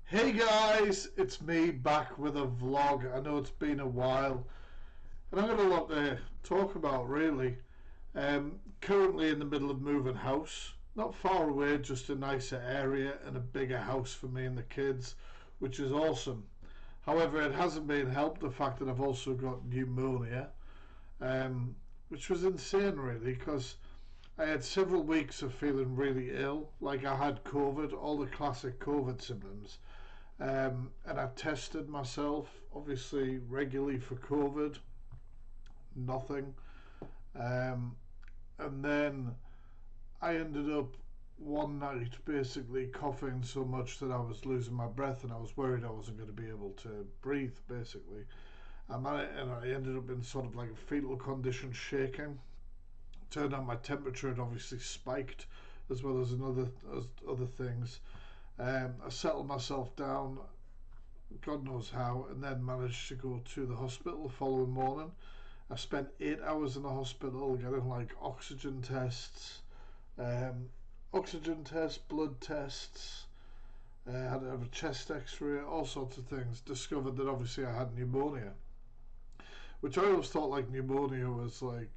Hey guys, it's me back with a vlog. I know it's been a while and I've got a lot to talk about really. Currently in the middle of moving house, not far away, just a nicer area and a bigger house for me and the kids, which is awesome. However, it hasn't been helped the fact that I've also got pneumonia, which was insane really because I had several weeks of feeling really ill, like I had COVID, all the classic COVID symptoms. And I tested myself, obviously, regularly for COVID, nothing. Um, and then I ended up one night basically coughing so much that I was losing my breath and I was worried I wasn't going to be able to breathe, basically. And I ended up in sort of like a fetal condition, shaking. Turned out my temperature had obviously spiked, as well as other things. I settled myself down, God knows how, and then managed to go to the hospital the following morning. I spent 8 hours in the hospital getting like um, oxygen tests, blood tests. Had to have a chest X-ray, all sorts of things. Discovered that obviously I had pneumonia, which I always thought like pneumonia was like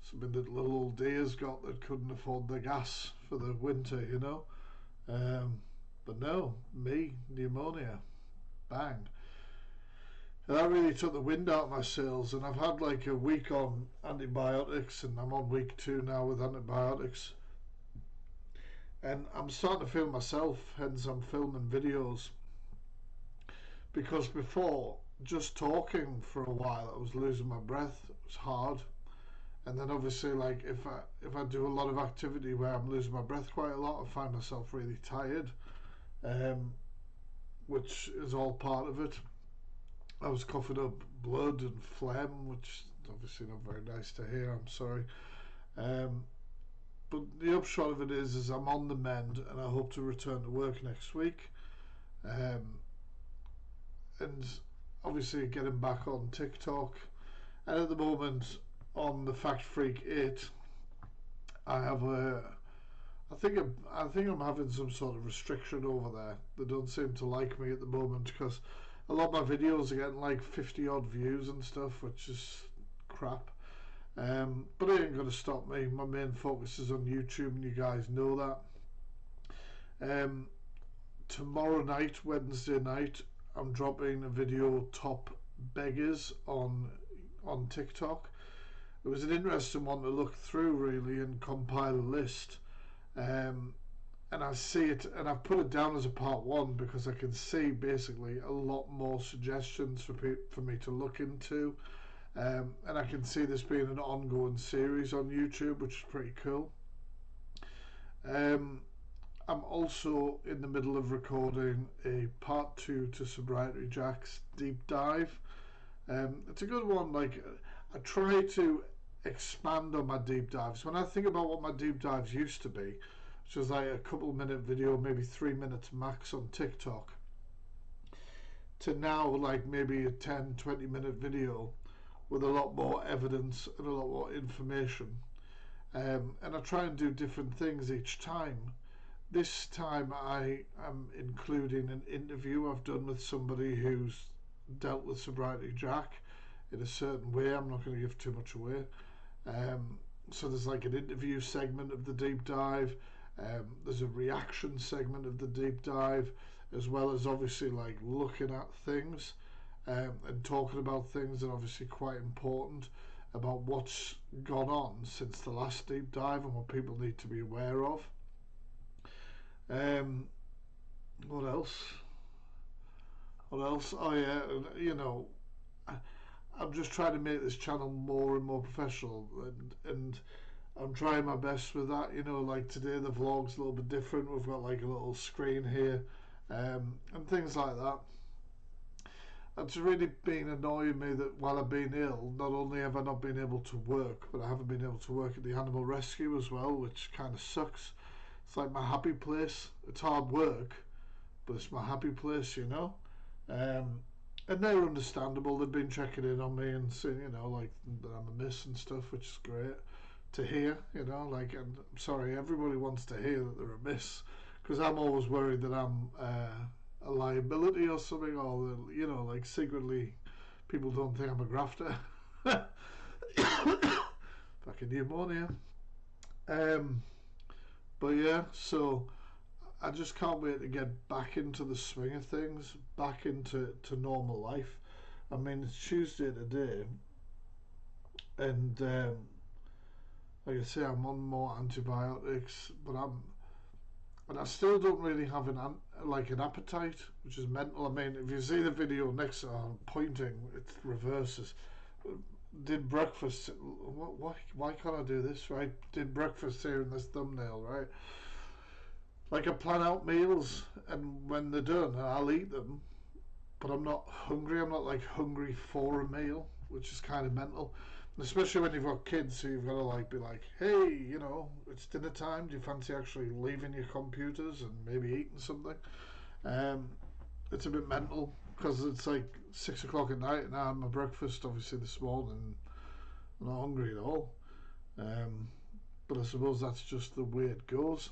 something that little old dears got that couldn't afford the gas for the winter. Um, but no, me pneumonia, bang. And that really took the wind out of my sails, and I've had like a week on antibiotics, and I'm on week 2 now with antibiotics. And I'm starting to feel myself, hence I'm filming videos. Because before, just talking for a while, I was losing my breath. It was hard. And then obviously, like if I do a lot of activity where I'm losing my breath quite a lot, I find myself really tired, um, which is all part of it. I was coughing up blood and phlegm, which is obviously not very nice to hear. I'm sorry. Um, but the upshot of it is I'm on the mend, and I hope to return to work next week. Um, and obviously getting back on TikTok, and at the moment on the Fact Freak 8, I have a. I think I'm having some sort of restriction over there. They don't seem to like me at the moment because a lot of my videos are getting like 50 odd views and stuff, which is crap. But it ain't going to stop me. My main focus is on YouTube, and you guys know that. Tomorrow night, Wednesday night, I'm dropping a video, top beggars, on TikTok. It was an interesting one to look through really and compile a list. Um, and I see it, and I've put it down as a part 1 because I can see basically a lot more suggestions for me to look into. And I can see this being an ongoing series on YouTube, which is pretty cool. Um, I'm also in the middle of recording a part 2 to Sobriety Jack's deep dive. It's a good one. Like, I try to expand on my deep dives. When I think about what my deep dives used to be, which was like a couple minute video, maybe 3 minutes max on TikTok, to now like maybe a 10-20 minute video with a lot more evidence and a lot more information. And I try and do different things each time. This time I am including an interview I've done with somebody who's dealt with Sobriety Jack in a certain way. I'm not going to give too much away. So there's like an interview segment of the deep dive. There's a reaction segment of the deep dive, as well as obviously like looking at things, and talking about things that are obviously quite important about what's gone on since the last deep dive and what people need to be aware of. Um, what else? What else? Oh yeah, I'm just trying to make this channel more and more professional, and I'm trying my best with that. Like today the vlog's a little bit different. We've got like a little screen here, and things like that. It's really been annoying me that while I've been ill, not only have I not been able to work, but I haven't been able to work at the animal rescue as well, which kind of sucks. It's like my happy place. It's hard work, but it's my happy place. Um, and they're understandable. They've been checking in on me and saying, like that I'm a miss and stuff, which is great to hear. Like, and I'm sorry, everybody wants to hear that they're a miss, because I'm always worried that a liability or something, or you know, like secretly people don't think I'm a grafter. Fucking pneumonia. Um, but yeah, so I just can't wait to get back into the swing of things, back into normal life. I mean, it's Tuesday today, and like I say, I'm on more antibiotics, but I still don't really have an appetite, which is mental. I mean, if you see the video next to I'm pointing, it reverses. Did breakfast? Why can't I do this? Right? Did breakfast here in this thumbnail, right? Like I plan out meals, and when they're done, I'll eat them. But I'm not hungry. I'm not like hungry for a meal, which is kind of mental. And especially when you've got kids, so you've got to like be like, hey, you know, it's dinner time. Do you fancy actually leaving your computers and maybe eating something? Um, it's a bit mental because it's like 6 o'clock at night, and I had my breakfast obviously this morning. I'm not hungry at all. Um, but I suppose that's just the way it goes.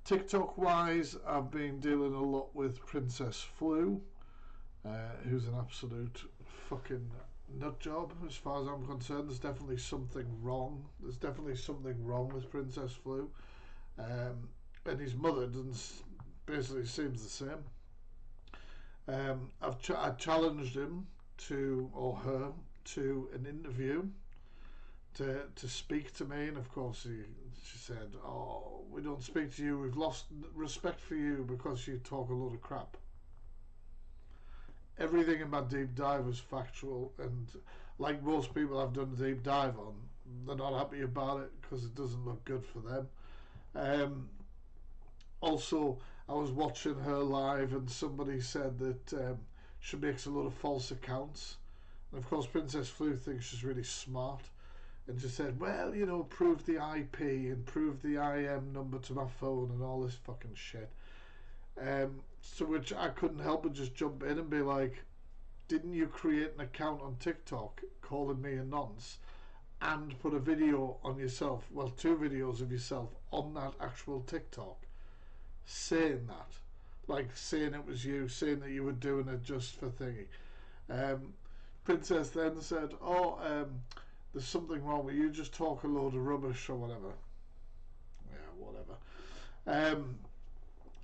TikTok wise, I've been dealing a lot with Princess Flu, who's an absolute fucking nut job as far as I'm concerned. There's definitely something wrong. There's definitely something wrong with Princess Flu. And his mother doesn't basically seems the same. I challenged him to, or her, to an interview to speak to me, and of course she said, "Oh, we don't speak to you. We've lost respect for you because you talk a lot of crap." Everything in my deep dive was factual, and like most people I've done a deep dive on, they're not happy about it because it doesn't look good for them. Also, I was watching her live, and somebody said that she makes a lot of false accounts, and of course Princess Flu thinks she's really smart. And just said, well, you know, prove the IP and prove the IM number to my phone and all this fucking shit. So which I couldn't help but just jump in and be like, didn't you create an account on TikTok calling me a nonce and put a video on yourself, well, 2 videos of yourself on that actual TikTok saying that? Like saying it was you, saying that you were doing it just for thingy. Princess then said, there's something wrong with you, just talk a load of rubbish or whatever. Yeah, whatever.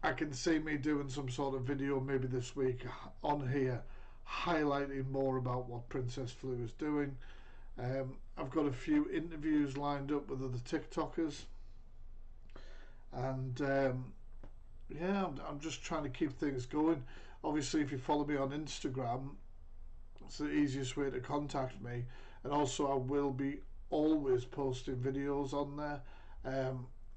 I can see me doing some sort of video maybe this week on here highlighting more about what Princess Flu is doing. I've got a few interviews lined up with other TikTokers, and yeah, I'm just trying to keep things going. Obviously, if you follow me on Instagram, it's the easiest way to contact me. And also I will be always posting videos on there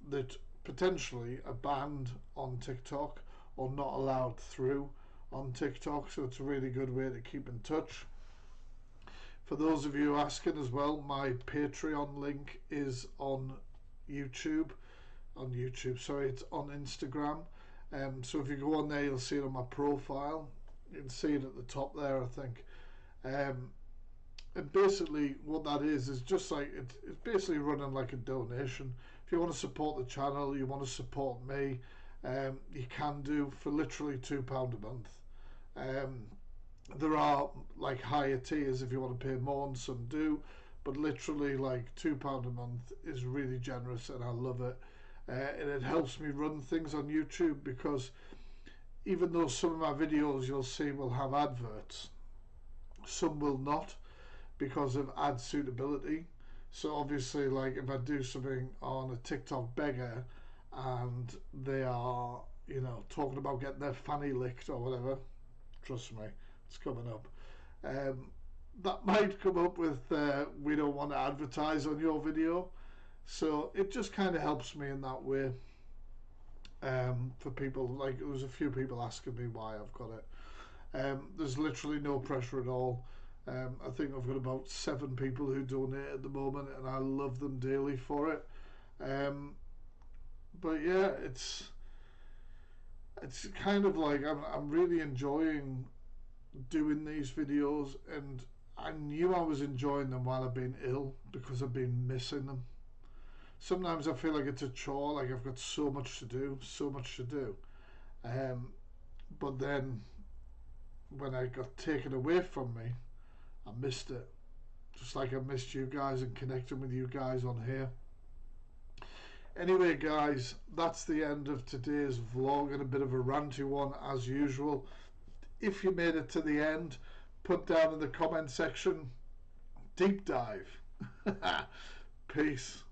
that potentially are banned on TikTok or not allowed through on TikTok, so it's a really good way to keep in touch. For those of you asking as well, my Patreon link is on YouTube. Sorry, it's on Instagram. So if you go on there, you'll see it on my profile. You can see it at the top there, I think. And basically what that is just like it's basically running like a donation. If you want to support the channel, you want to support me, you can do for literally £2 a month. There are like higher tiers if you want to pay more, and some do, but literally like £2 a month is really generous, and I love it. And it helps me run things on YouTube, because even though some of my videos you'll see will have adverts, some will not, because of ad suitability. So obviously, like if I do something on a TikTok beggar and they are, you know, talking about getting their fanny licked or whatever, trust me, it's coming up. That might come up with we don't want to advertise on your video. So it just kind of helps me in that way. For people, like there was a few people asking me why I've got it. There's literally no pressure at all. I think I've got about 7 people who donate at the moment, and I love them dearly for it. But yeah, it's kind of like I'm really enjoying doing these videos, and I knew I was enjoying them while I've been ill because I've been missing them. Sometimes I feel like it's a chore, like I've got so much to do. but then when I got taken away from me, I missed it. Just like I missed you guys and connecting with you guys on here. Anyway, guys, that's the end of today's vlog, and a bit of a ranty one as usual. If you made it to the end, put down in the comment section, deep dive. Peace.